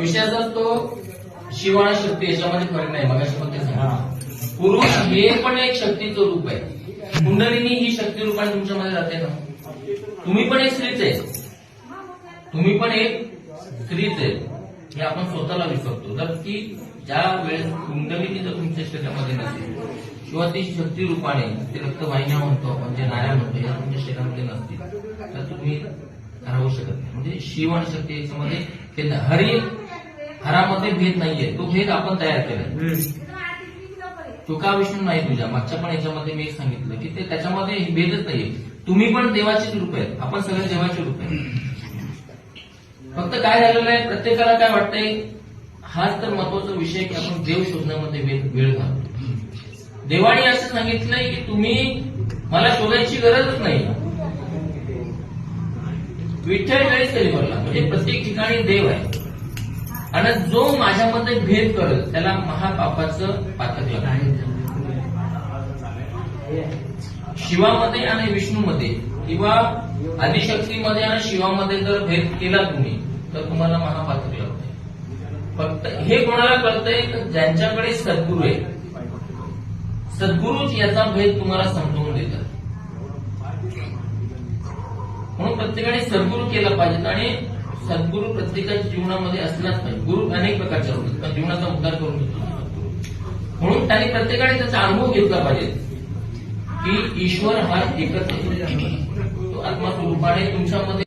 विषयाचा तो शिव आणि शक्ती याच्यामध्ये फरक नाही. मगाशी पण ते सांगितलं. पुरुष हे पण एक शक्तीचं रूप आहे. कुंडलिनी ही शक्ती रूपाने तुमच्यामध्ये राहते ना. तुम्ही पण एक स्त्रीच आहे. तुम्ही पण एक स्त्रीच आहे हे आपण स्वतःला विसरतो. तर ती ज्या वेळेस कुंडलिनी जर तुमच्या शरीरामध्ये नसेल किंवा ती शक्ती रूपाने ते रक्तवाहिन्या म्हणतो आपण, जे नाड्या म्हणतो, या तुमच्या शरीरामध्ये नसतील तर तुम्ही राहू शकत नाही. म्हणजे शिव आणि शक्ती याच्यामध्ये भेद, हरामध्ये भेद नाहीये. तो भेद आपण तयार केला. तुका विष्णू नाही तुझ्या मागच्या पण याच्यामध्ये मी सांगितलं की ते त्याच्यामध्ये भेदच नाहीये. तुम्ही पण देवाचीच रूप आहेत. आपण सगळे देवाचे रूप आहेत. फक्त काय झालेलं आहे, प्रत्येकाला काय वाटतंय, हाच तर महत्वाचा विषय की आपण देव शोधण्यामध्ये वेळ घालतो. देवाने असं सांगितलंय की तुम्ही मला शोधायची गरजच नाही. विठ्ठल वेळेस कधी बोलला, म्हणजे प्रत्येक ठिकाणी देव आहे आणि जो माझ्यामध्ये भेद करत त्याला महापापाचं पातक लागतं. शिवामध्ये आणि विष्णूमध्ये किंवा आदिशक्तीमध्ये आणि शिवामध्ये जर भेद केला तुम्ही तर तुम्हाला महापातक लागतंय. फक्त हे कोणाला कळतंय तर ज्यांच्याकडे सद्गुरू आहे. सद्गुरूच याचा भेद तुम्हाला समजवून देतात. म्हणून प्रत्येकाने सद्गुरू केला पाहिजे आणि सद्गुरू प्रत्येकाच्या जीवनामध्ये असलाच पाहिजे. गुरु अनेक प्रकारचे असतात पण जीवनाचा उद्धार करून देतो. म्हणून त्यांनी प्रत्येकाने त्याचा अनुभव घेतला पाहिजे की ईश्वर हा एकच आहे. तो आत्मा स्वरूपाने तुमच्यामध्ये